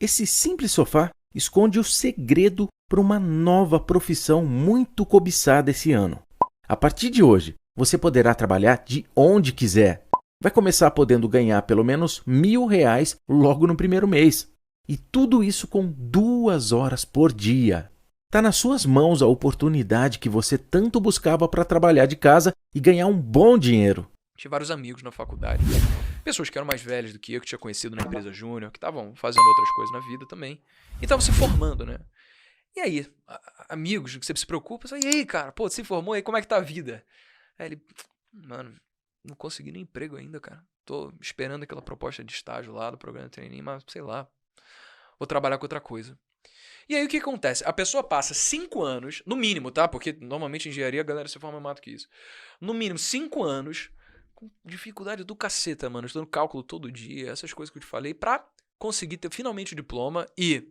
Esse simples sofá esconde o segredo para uma nova profissão muito cobiçada esse ano. A partir de hoje, você poderá trabalhar de onde quiser. Vai começar podendo ganhar pelo menos R$ 1.000 logo no primeiro mês. E tudo isso com 2 horas por dia. Está nas suas mãos a oportunidade que você tanto buscava para trabalhar de casa e ganhar um bom dinheiro. Tinha vários amigos na faculdade. Pessoas que eram mais velhas do que eu, que tinha conhecido na empresa júnior, que estavam fazendo outras coisas na vida também. E estavam se formando, né? E aí, amigos que você se preocupa, e aí, cara, pô, você se formou, aí como é que tá a vida? Aí ele, mano, não consegui nem emprego ainda, cara. Tô esperando aquela proposta de estágio lá do programa de trainee, mas sei lá, vou trabalhar com outra coisa. E aí o que acontece? A pessoa passa 5 anos, no mínimo, tá? Porque normalmente em engenharia a galera se forma mais do que isso. No mínimo 5 anos, com dificuldade do caceta, mano, estudando cálculo todo dia, essas coisas que eu te falei, pra conseguir ter finalmente o diploma e,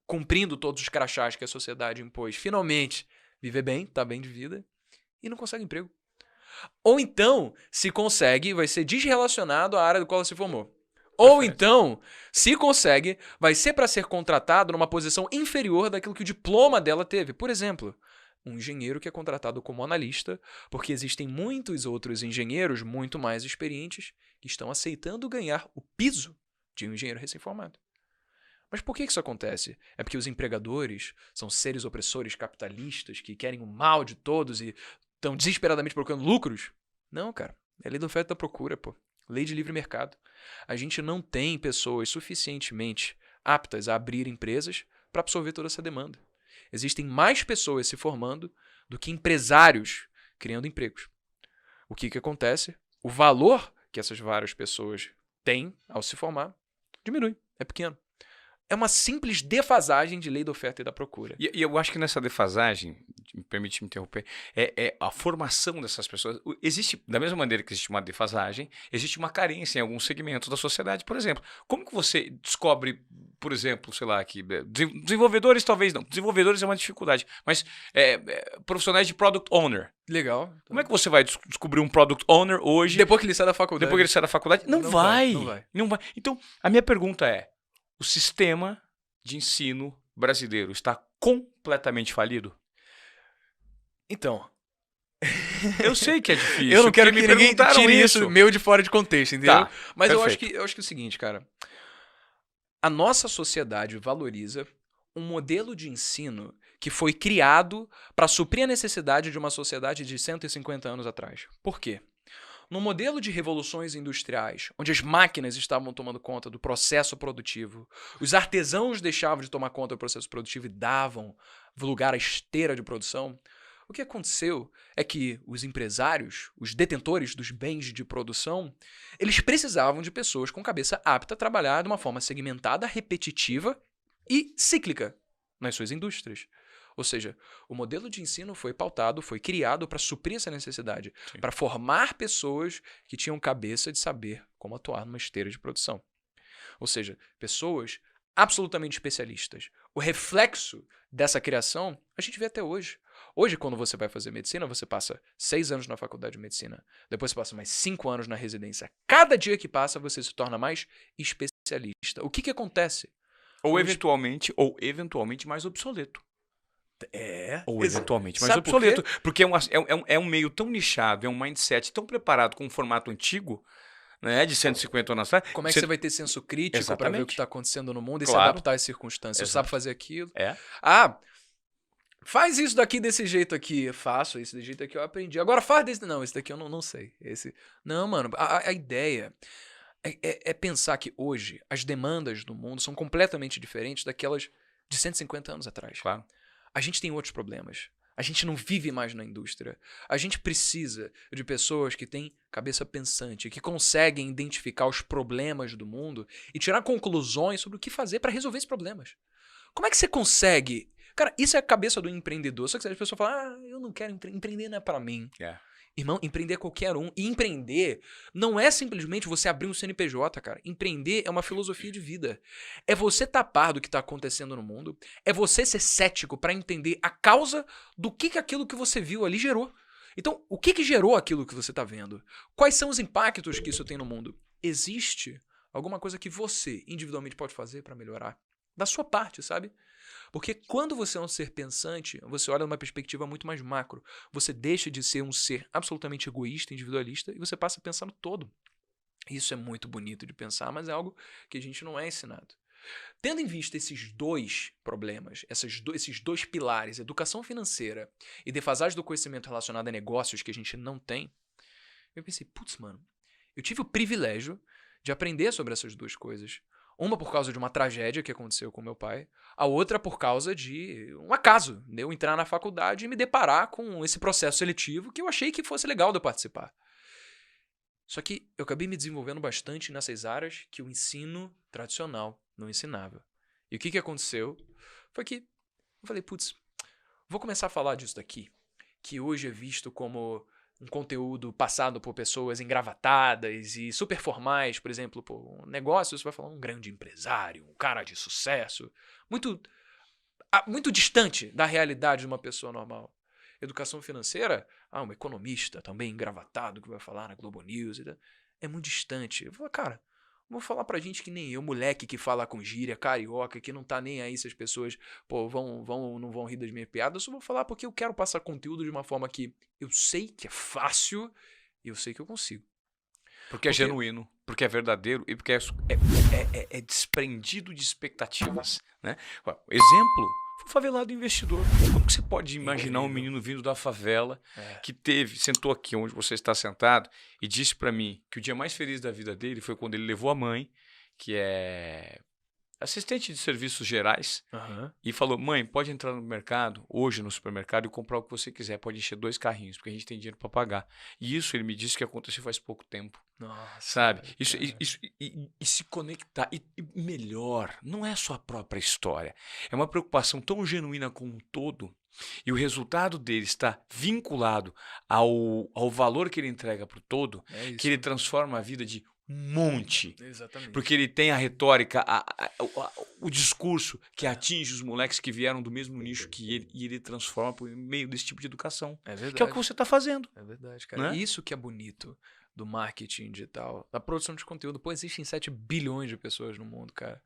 cumprindo todos os crachás que a sociedade impôs, finalmente viver bem, tá bem de vida, e não consegue emprego. Ou então, se consegue, vai ser desrelacionado à área do qual ela se formou. Ou então, se consegue, vai ser para ser contratado numa posição inferior daquilo que o diploma dela teve. Por exemplo, um engenheiro que é contratado como analista, porque existem muitos outros engenheiros muito mais experientes que estão aceitando ganhar o piso de um engenheiro recém-formado. Mas por que isso acontece? É porque os empregadores são seres opressores capitalistas que querem o mal de todos e estão desesperadamente procurando lucros? Não, cara. É lei da oferta e da procura, pô. Lei de livre mercado. A gente não tem pessoas suficientemente aptas a abrir empresas para absorver toda essa demanda. Existem mais pessoas se formando do que empresários criando empregos. O que acontece? O valor que essas várias pessoas têm ao se formar diminui, é pequeno. É uma simples defasagem de lei da oferta e da procura. E eu acho que nessa defasagem, me permite me interromper, é a formação dessas pessoas. Existe, da mesma maneira que existe uma defasagem, existe uma carência em alguns segmentos da sociedade. Por exemplo, como que você descobre, por exemplo, sei lá, que desenvolvedores talvez não, desenvolvedores é uma dificuldade, mas profissionais de product owner. Legal. Como é que você vai descobrir um product owner hoje? Depois que ele sai da faculdade. Depois que ele sai da faculdade? Não vai. Então, a minha pergunta é, o sistema de ensino brasileiro está completamente falido? Então. Eu sei que é difícil. Eu não quero que ninguém tire isso meu de fora de contexto, entendeu? Tá, mas eu acho que é o seguinte, cara. A nossa sociedade valoriza um modelo de ensino que foi criado para suprir a necessidade de uma sociedade de 150 anos atrás. Por quê? No modelo de revoluções industriais, onde as máquinas estavam tomando conta do processo produtivo, os artesãos deixavam de tomar conta do processo produtivo e davam lugar à esteira de produção, o que aconteceu é que os empresários, os detentores dos bens de produção, eles precisavam de pessoas com cabeça apta a trabalhar de uma forma segmentada, repetitiva e cíclica nas suas indústrias. Ou seja, o modelo de ensino foi pautado, foi criado para suprir essa necessidade, para formar pessoas que tinham cabeça de saber como atuar numa esteira de produção. Ou seja, pessoas absolutamente especialistas. O reflexo dessa criação a gente vê até hoje. Hoje, quando você vai fazer medicina, você passa 6 anos na faculdade de medicina, depois você passa mais 5 anos na residência. Cada dia que passa, você se torna mais especialista. O que acontece? Ou eventualmente mais obsoleto. Ou eventualmente mais obsoleto. Porque é um meio tão nichado, é um mindset tão preparado com um formato antigo, né, de 150 anos atrás. Como é que você vai ter senso crítico para ver o que está acontecendo no mundo e se adaptar às circunstâncias? Você sabe fazer aquilo? Faz isso daqui desse jeito aqui. Eu faço esse desse jeito aqui, eu aprendi. Agora faz desse... Não, esse daqui eu não sei. Não, mano, a ideia é pensar que hoje as demandas do mundo são completamente diferentes daquelas de 150 anos atrás. Claro. A gente tem outros problemas. A gente não vive mais na indústria. A gente precisa de pessoas que têm cabeça pensante, que conseguem identificar os problemas do mundo e tirar conclusões sobre o que fazer para resolver esses problemas. Como é que você consegue... Cara, isso é a cabeça do empreendedor. Só que as pessoas falam, eu não quero empreender, não é para mim. Irmão, empreender é qualquer um. E empreender não é simplesmente você abrir um CNPJ, cara. Empreender é uma filosofia de vida. É você tapar do que está acontecendo no mundo. É você ser cético para entender a causa do que aquilo que você viu ali gerou. Então, o que gerou aquilo que você está vendo? Quais são os impactos que isso tem no mundo? Existe alguma coisa que você individualmente pode fazer para melhorar? da sua parte, sabe? Porque quando você é um ser pensante, você olha numa perspectiva muito mais macro. Você deixa de ser um ser absolutamente egoísta, individualista, e você passa a pensar no todo. Isso é muito bonito de pensar, mas é algo que a gente não é ensinado. Tendo em vista esses dois problemas, esses dois pilares, educação financeira e defasagem do conhecimento relacionado a negócios que a gente não tem, eu pensei, putz, mano, eu tive o privilégio de aprender sobre essas duas coisas. Uma por causa de uma tragédia que aconteceu com meu pai, a outra por causa de um acaso, de eu entrar na faculdade e me deparar com esse processo seletivo que eu achei que fosse legal de eu participar. Só que eu acabei me desenvolvendo bastante nessas áreas que o ensino tradicional não ensinava. E o que aconteceu foi que eu falei, putz, vou começar a falar disso daqui, que hoje é visto como um conteúdo passado por pessoas engravatadas e super formais, por exemplo, por um negócio, você vai falar um grande empresário, um cara de sucesso, muito distante da realidade de uma pessoa normal. Educação financeira, um economista também engravatado que vai falar na Globo News. É muito distante. Eu falo, cara, vou falar pra gente que nem eu, moleque que fala com gíria, carioca, que não tá nem aí se as pessoas não vão rir das minhas piadas. Eu só vou falar porque eu quero passar conteúdo de uma forma que eu sei que é fácil e eu sei que eu consigo. Porque é genuíno, porque é verdadeiro e porque é desprendido de expectativas, né? Exemplo, o favelado investidor. Como que você pode imaginar um menino vindo da favela que sentou aqui onde você está sentado e disse para mim que o dia mais feliz da vida dele foi quando ele levou a mãe, que é assistente de serviços gerais, e falou, mãe, pode entrar no mercado, hoje no supermercado, e comprar o que você quiser, pode encher 2 carrinhos, porque a gente tem dinheiro para pagar. E isso ele me disse que aconteceu faz pouco tempo. Nossa, sabe? E se conectar. E melhor, não é só a própria história. É uma preocupação tão genuína com o todo, e o resultado dele está vinculado ao valor que ele entrega para o todo, que ele transforma a vida de um monte. Exatamente. Porque ele tem a retórica, o discurso que atinge os moleques que vieram do mesmo nicho que ele, e ele transforma por meio desse tipo de educação. É verdade. Que é o que você está fazendo. É verdade, cara. Né? Isso que é bonito do marketing digital, da produção de conteúdo. Pô, existem 7 bilhões de pessoas no mundo, cara.